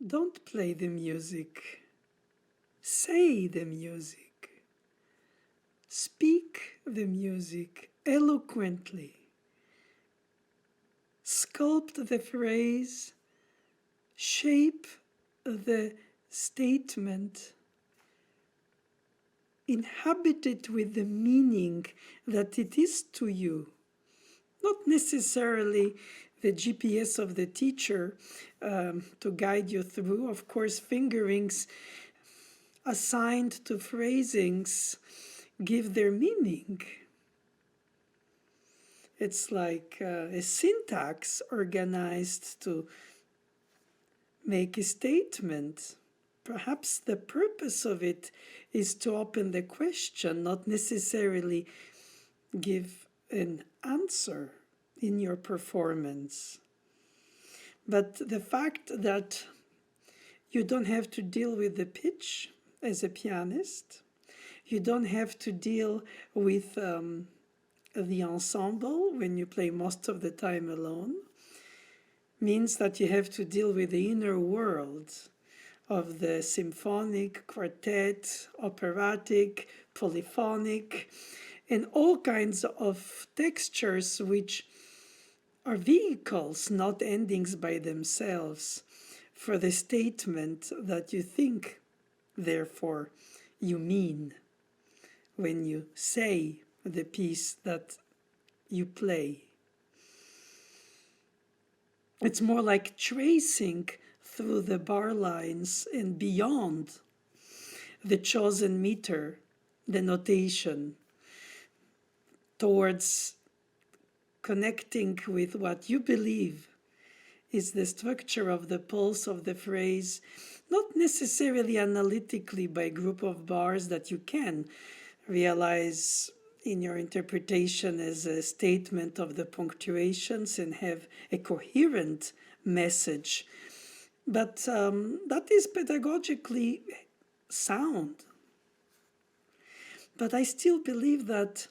Don't play the music. Say the music. Speak the music eloquently. Sculpt the phrase. Shape the statement. Inhabit it with the meaning that it is to you. Not necessarily the GPS of the teacher to guide you through. Of course, fingerings assigned to phrasings give their meaning. It's like a syntax organized to make a statement. Perhaps the purpose of it is to open the question, not necessarily give an answer in your performance. But the fact that you don't have to deal with the pitch as a pianist, you don't have to deal with the ensemble when you play most of the time alone, means that you have to deal with the inner world of the symphonic, quartet, operatic, polyphonic, and all kinds of textures which are vehicles, not endings by themselves, for the statement that you think, therefore, you mean when you say the piece that you play. It's more like tracing through the bar lines and beyond the chosen meter, the notation, towards connecting with what you believe is the structure of the pulse of the phrase, not necessarily analytically by a group of bars that you can realize in your interpretation as a statement of the punctuations and have a coherent message. But that is pedagogically sound. But I still believe that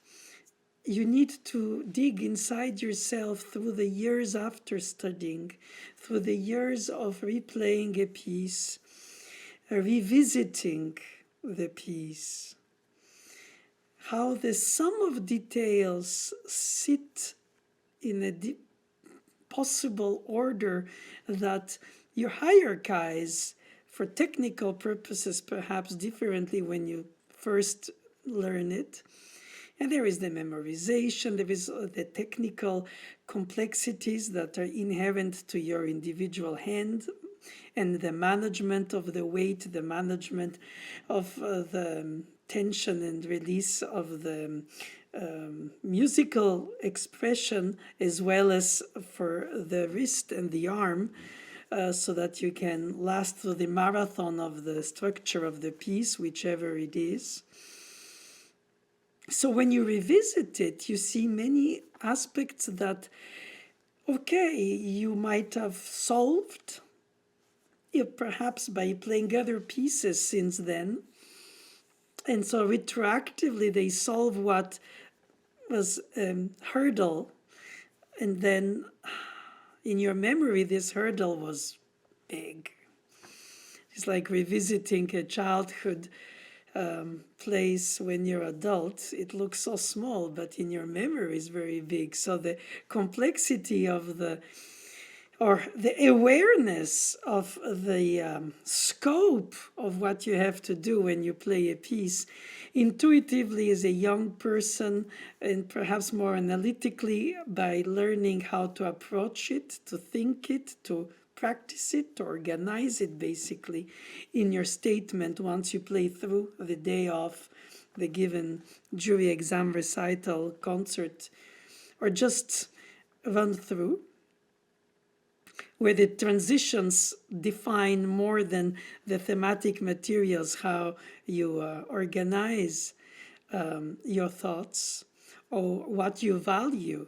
you need to dig inside yourself through the years after studying, through the years of replaying a piece, revisiting the piece, how the sum of details sit in a possible order that you hierarchize for technical purposes perhaps differently when you first learn it. And there is the memorization, there is the technical complexities that are inherent to your individual hand, and the management of the weight, the management of the tension and release of the musical expression, as well as for the wrist and the arm, so that you can last through the marathon of the structure of the piece, whichever it is. So when you revisit it, you see many aspects that, okay, you might have solved, perhaps by playing other pieces since then. And so retroactively, they solve what was a hurdle. And then in your memory, this hurdle was big. It's like revisiting a childhood place when you're adult. It looks so small, but in your memory is very big. So the complexity of the awareness of the scope of what you have to do when you play a piece intuitively as a young person, and perhaps more analytically by learning how to approach it, to think it, to practice it, to organize it basically in your statement once you play through the day of the given jury exam recital, concert, or just run through, where the transitions define more than the thematic materials, how you organize your thoughts or what you value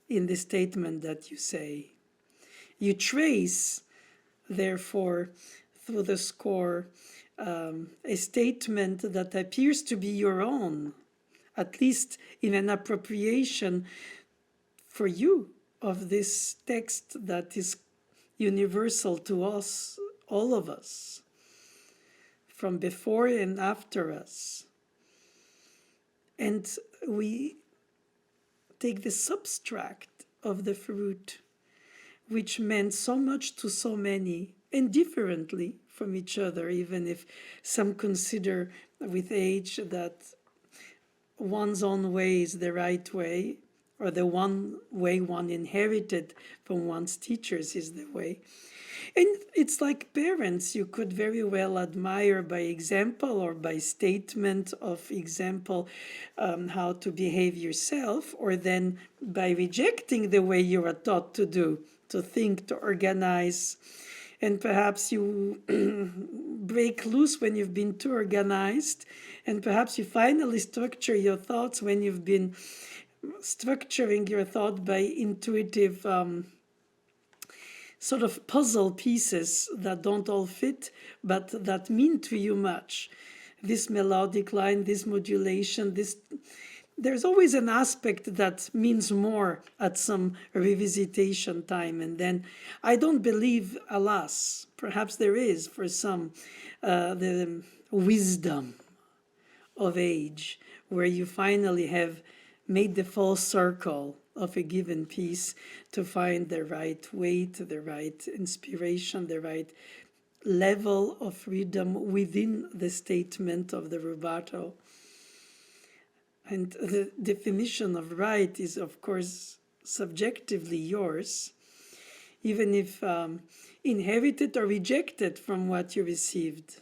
in the statement that you say. You trace, therefore, through the score, a statement that appears to be your own, at least in an appropriation for you of this text that is universal to us all of us, from before and after us. And we take the substract of the fruit, which meant so much to so many, and differently from each other, even if some consider with age that one's own way is the right way, or the one way one inherited from one's teachers is the way. And it's like parents, you could very well admire by example or by statement of example how to behave yourself, or then by rejecting the way you are taught to do, to think, to organize. And perhaps you break loose when you've been too organized, and perhaps you finally structure your thoughts when you've been structuring your thought by intuitive sort of puzzle pieces that don't all fit, but that mean to you much. This melodic line, this modulation, there's always an aspect that means more at some revisitation time. And then I don't believe, alas, perhaps there is for some, the wisdom of age, where you finally have made the full circle of a given piece to find the right weight, the right inspiration, the right level of freedom within the statement of the rubato. And the definition of right is, of course, subjectively yours, even if inherited or rejected from what you received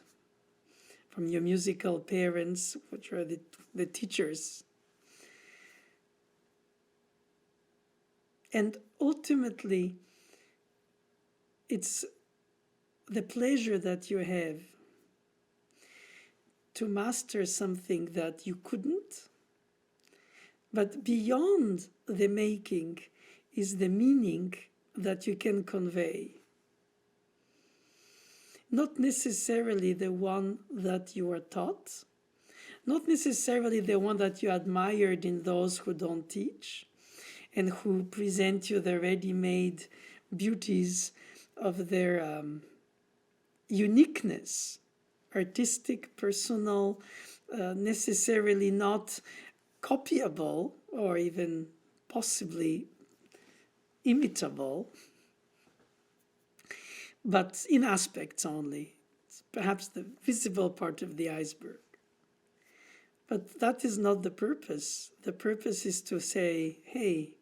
from your musical parents, which are the teachers. And ultimately, it's the pleasure that you have to master something that you couldn't. But beyond the making is the meaning that you can convey. Not necessarily the one that you were taught, not necessarily the one that you admired in those who don't teach, and who present you the ready-made beauties of their uniqueness, artistic, personal, necessarily not copyable or even possibly imitable, but in aspects only. It's perhaps the visible part of the iceberg. But that is not the purpose. The purpose is to say, hey,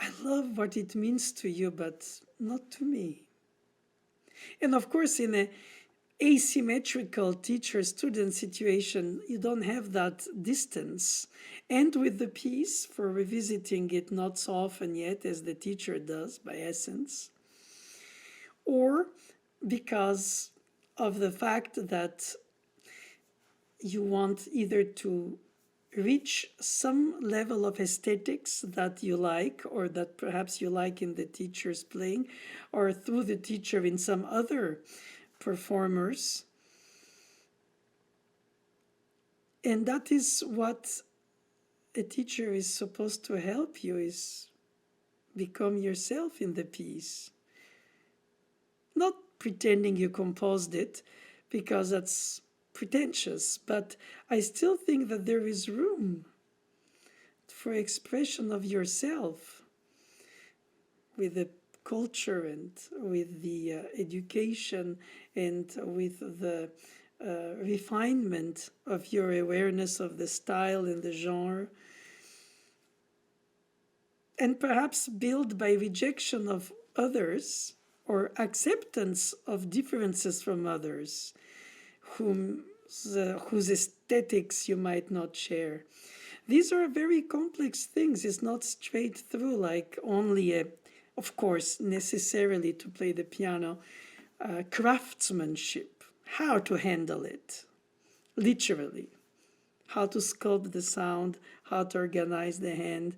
I love what it means to you, but not to me. And of course, in an asymmetrical teacher-student situation, you don't have that distance. And with the piece, for revisiting it not so often yet as the teacher does by essence, or because of the fact that you want either to reach some level of aesthetics that you like, or that perhaps you like in the teacher's playing, or through the teacher in some other performers. And that is what a teacher is supposed to help you, is become yourself in the piece. Not pretending you composed it, because that's pretentious, but I still think that there is room for expression of yourself with the culture and with the education and with the refinement of your awareness of the style and the genre, and perhaps build by rejection of others or acceptance of differences from others, whose aesthetics you might not share. These are very complex things. It's not straight through like only of course, necessarily to play the piano, craftsmanship, how to handle it, literally, how to sculpt the sound, how to organize the hand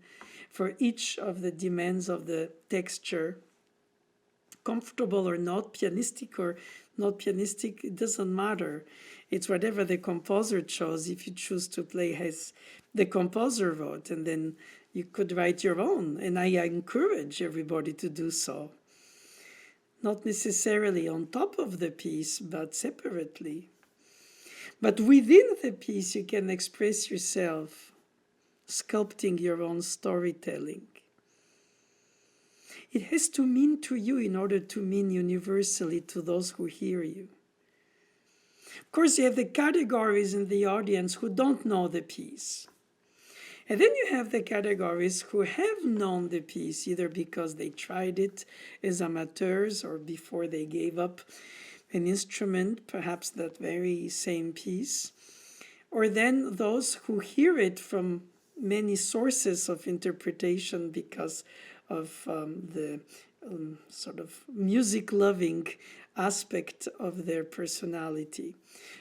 for each of the demands of the texture, comfortable or not, pianistic or not pianistic, it doesn't matter. It's whatever the composer chose. If you choose to play as the composer wrote, and then you could write your own. And I encourage everybody to do so. not necessarily on top of the piece, but separately. But within the piece, you can express yourself, sculpting your own storytelling. It has to mean to you in order to mean universally to those who hear you. Of course, you have the categories in the audience who don't know the piece. And then you have the categories who have known the piece, either because they tried it as amateurs or before they gave up an instrument, perhaps that very same piece. Or then those who hear it from many sources of interpretation because of the sort of music-loving aspect of their personality.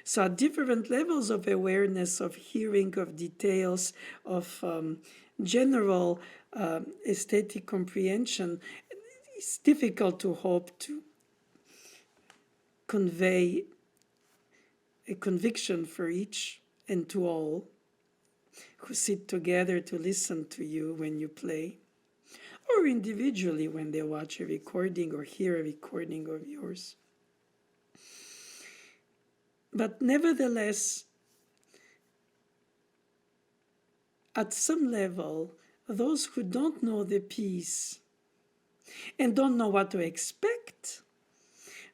So at different levels of awareness, of hearing, of details, of general aesthetic comprehension, it's difficult to hope to convey a conviction for each and to all who sit together to listen to you when you play, or individually when they watch a recording or hear a recording of yours. But nevertheless, at some level, those who don't know the piece and don't know what to expect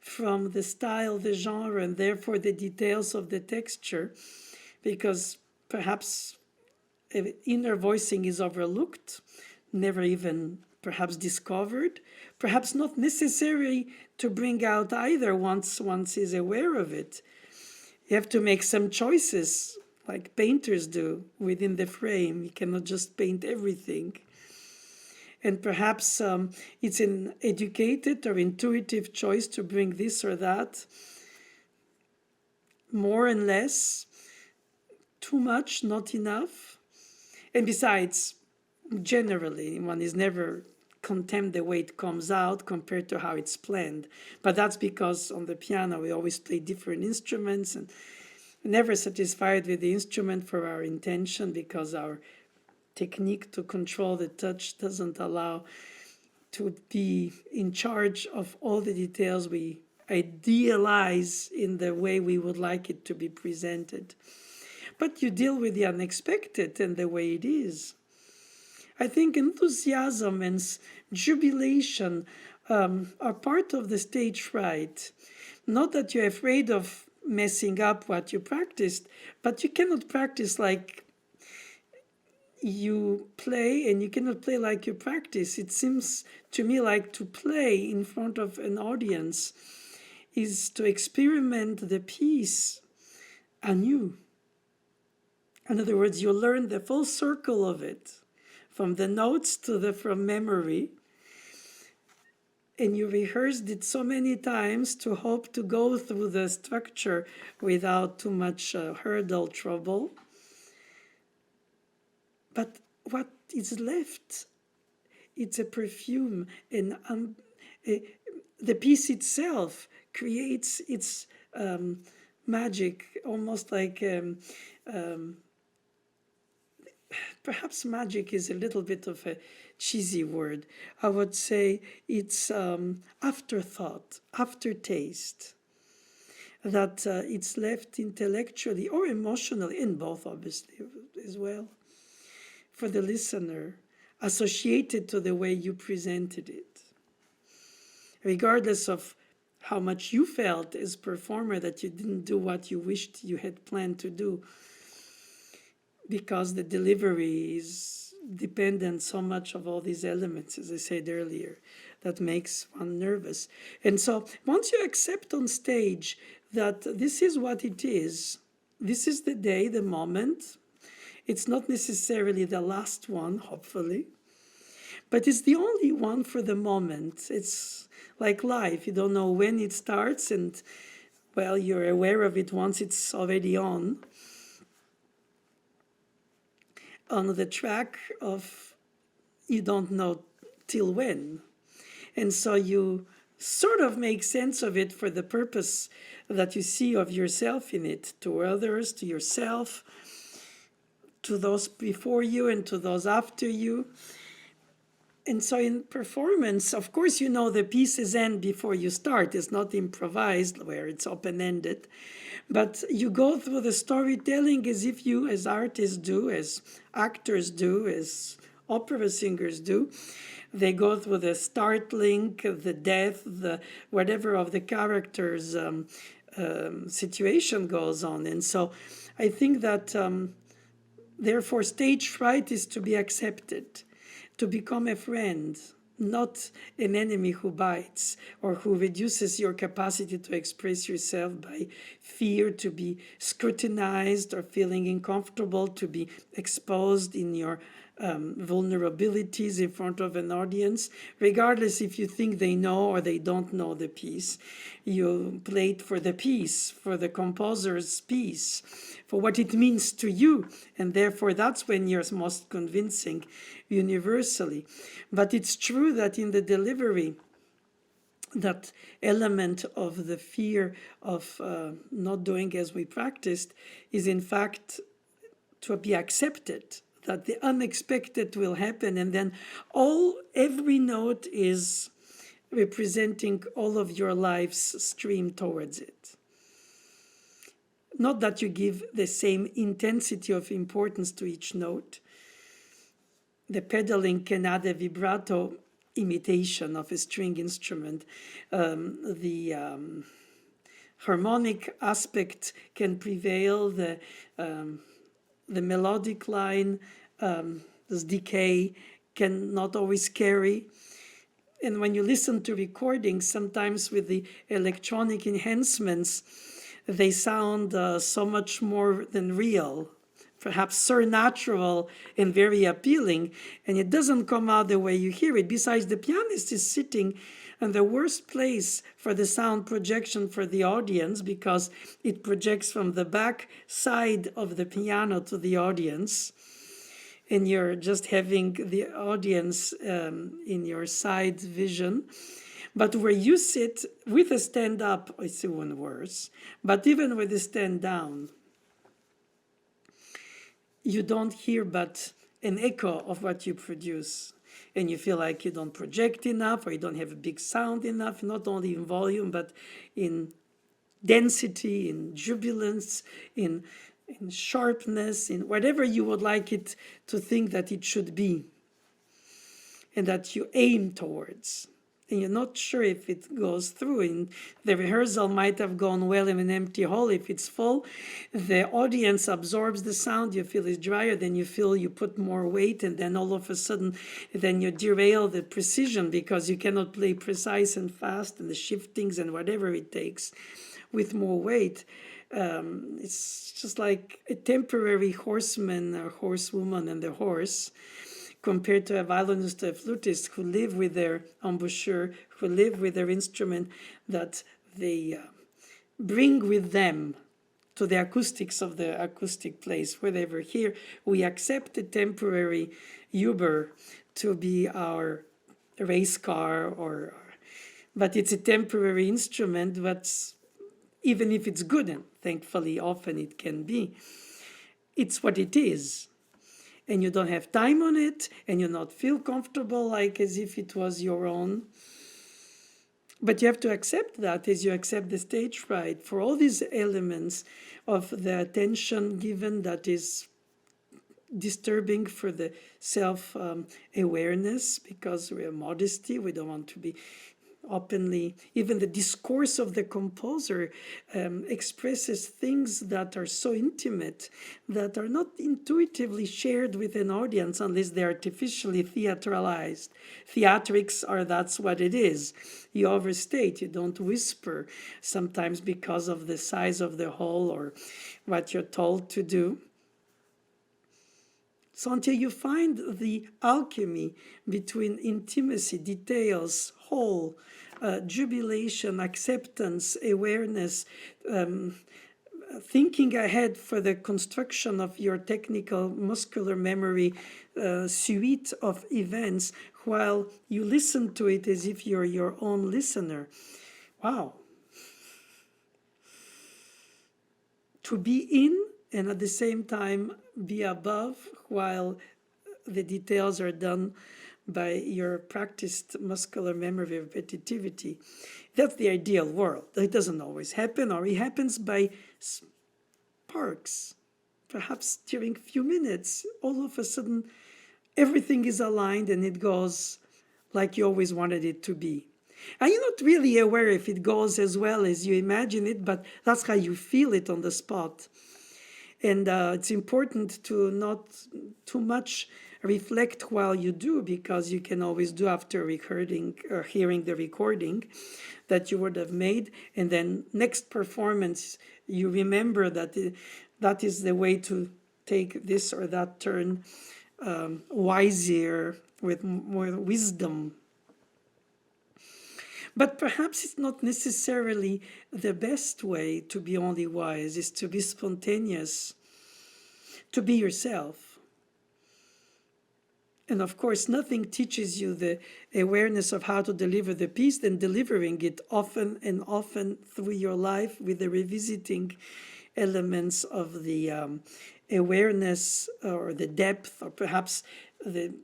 from the style, the genre, and therefore the details of the texture, because perhaps inner voicing is overlooked, never even perhaps discovered, perhaps not necessary to bring out either once is aware of it. You have to make some choices, like painters do, within the frame. You cannot just paint everything. And perhaps it's an educated or intuitive choice to bring this or that, more and less, too much, not enough. And besides, generally, one is never content the way it comes out compared to how it's planned. But that's because on the piano we always play different instruments and never satisfied with the instrument for our intention, because our technique to control the touch doesn't allow to be in charge of all the details we idealize in the way we would like it to be presented. But you deal with the unexpected and the way it is. I think enthusiasm and jubilation are part of the stage fright. Not that you're afraid of messing up what you practiced, but you cannot practice like you play, and you cannot play like you practice. It seems to me like to play in front of an audience is to experiment the piece anew. In other words, you learn the full circle of it, from the notes to from memory, and you rehearsed it so many times to hope to go through the structure without too much hurdle trouble. But what is left, it's a perfume, and the piece itself creates its magic, almost like perhaps magic is a little bit of a cheesy word. I would say it's afterthought, aftertaste, that it's left intellectually or emotionally, in both obviously as well, for the listener, associated to the way you presented it. Regardless of how much you felt as performer that you didn't do what you wished you had planned to do, because the delivery is dependent so much of all these elements, as I said earlier, that makes one nervous. And so once you accept on stage that this is what it is, this is the day, the moment, it's not necessarily the last one, hopefully, but it's the only one for the moment. It's like life. You don't know when it starts, and, well, you're aware of it once it's already on the track of you don't know till when. And so you sort of make sense of it for the purpose that you see of yourself in it, to others, to yourself, to those before you and to those after you. And so in performance, of course, you know the pieces end before you start. It's not improvised where it's open-ended. But you go through the storytelling as if you, as artists do, as actors do, as opera singers do. They go through the startling, the death, the whatever of the character's situation goes on. And so I think that therefore stage fright is to be accepted, to become a friend, not an enemy who bites or who reduces your capacity to express yourself by fear to be scrutinized or feeling uncomfortable, to be exposed in your vulnerabilities in front of an audience, regardless if you think they know or they don't know the piece. You play it for the piece, for the composer's piece, for what it means to you, and therefore that's when you're most convincing universally. But it's true that in the delivery, that element of the fear of not doing as we practiced is in fact to be accepted, that the unexpected will happen, and then every note is representing all of your life's stream towards it. Not that you give the same intensity of importance to each note. The pedaling can add a vibrato imitation of a string instrument. The harmonic aspect can prevail. The melodic line, this decay, can not always carry. And when you listen to recordings, sometimes with the electronic enhancements, they sound so much more than real, perhaps supernatural and very appealing, and it doesn't come out the way you hear it. Besides, the pianist is sitting in the worst place for the sound projection for the audience, because it projects from the back side of the piano to the audience, and you're just having the audience in your side vision. But where you sit with a stand up, it's even worse. But even with a stand down, you don't hear but an echo of what you produce. And you feel like you don't project enough, or you don't have a big sound enough, not only in volume, but in density, in jubilance, in sharpness, in whatever you would like it to think that it should be, and that you aim towards. And you're not sure if it goes through. And the rehearsal might have gone well in an empty hall. If it's full, the audience absorbs the sound. You feel it's drier, then you feel you put more weight, and then all of a sudden, then you derail the precision, because you cannot play precise and fast, and the shiftings and whatever it takes with more weight. It's just like a temporary horseman or horsewoman and the horse, compared to a violinist or a flutist who live with their embouchure, who live with their instrument that they bring with them to the acoustics of the acoustic place, wherever. Here we accept a temporary Uber to be our race car, but it's a temporary instrument. But even if it's good, and thankfully often it can be, it's what it is. And you don't have time on it, and you not feel comfortable like as if it was your own. But you have to accept that as you accept the stage fright for all these elements of the attention given that is disturbing for the self-awareness, because we have modesty, we don't want to be openly. Even the discourse of the composer expresses things that are so intimate, that are not intuitively shared with an audience unless they're artificially theatralized. Theatrics are, that's what it is. You overstate, you don't whisper, sometimes because of the size of the hall or what you're told to do. So until you find the alchemy between intimacy, details, whole, jubilation, acceptance, awareness, thinking ahead for the construction of your technical muscular memory suite of events, while you listen to it as if you're your own listener. Wow. To be in and at the same time be above, while the details are done by your practiced muscular memory repetitivity. That's the ideal world. It doesn't always happen, or it happens by sparks. Perhaps during a few minutes, all of a sudden, everything is aligned and it goes like you always wanted it to be. And you're not really aware if it goes as well as you imagine it, but that's how you feel it on the spot. And it's important to not too much reflect while you do, because you can always do after recording or hearing the recording that you would have made. And then next performance, you remember that that is the way to take this or that turn wiser, with more wisdom. But perhaps it's not necessarily the best way to be only wise, is to be spontaneous, to be yourself. And of course, nothing teaches you the awareness of how to deliver the piece than delivering it often and often through your life, with the revisiting elements of the awareness or the depth, or perhaps the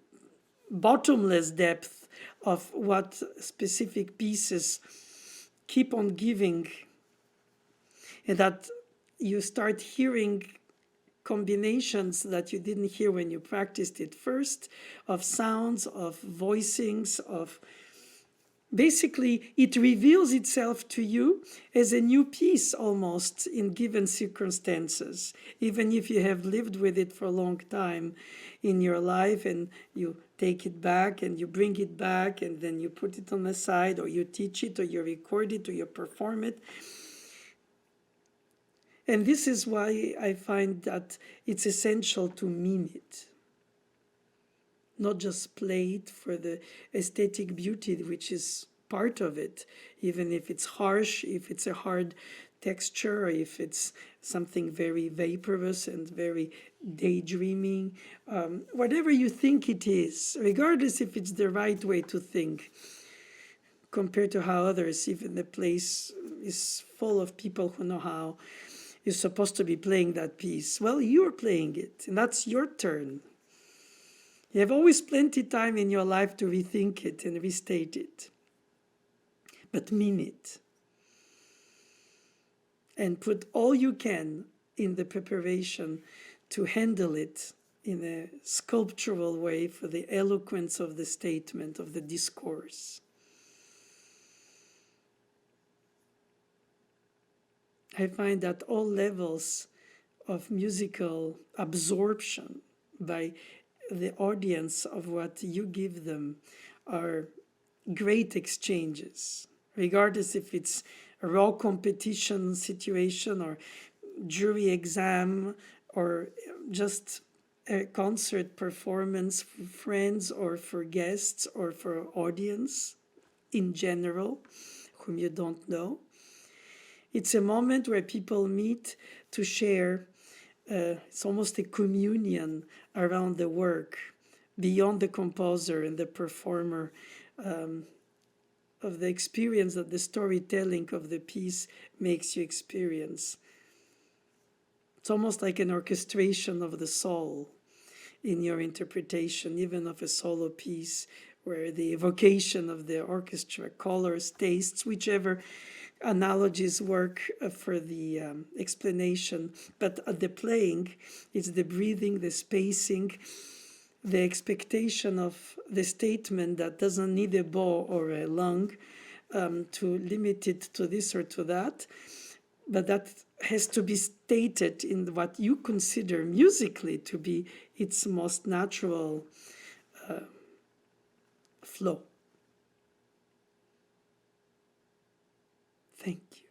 bottomless depth of what specific pieces keep on giving, and that you start hearing combinations that you didn't hear when you practiced it first, of sounds, of voicings, of basically it reveals itself to you as a new piece almost in given circumstances, even if you have lived with it for a long time in your life, and you take it back and you bring it back and then you put it on the side, or you teach it, or you record it, or you perform it. And this is why I find that it's essential to mean it, not just play it for the aesthetic beauty, which is part of it, even if it's harsh, if it's a hard texture, or if it's something very vaporous and very daydreaming, whatever you think it is, regardless if it's the right way to think, compared to how others, even the place is full of people who know how you're supposed to be playing that piece. Well, you're playing it, and that's your turn. You have always plenty of time in your life to rethink it and restate it. But mean it. And put all you can in the preparation to handle it in a sculptural way for the eloquence of the statement, of the discourse. I find that all levels of musical absorption by the audience of what you give them are great exchanges, regardless if it's a raw competition situation or jury exam or just a concert performance for friends or for guests or for audience in general whom you don't know. It's a moment where people meet to share. It's almost a communion around the work, beyond the composer and the performer, of the experience that the storytelling of the piece makes you experience. It's almost like an orchestration of the soul in your interpretation, even of a solo piece, where the evocation of the orchestra, colors, tastes, whichever analogies work for the explanation, but at the playing, it's the breathing, the spacing, the expectation of the statement that doesn't need a bow or a lung to limit it to this or to that, but that has to be stated in what you consider musically to be its most natural flow. Thank you.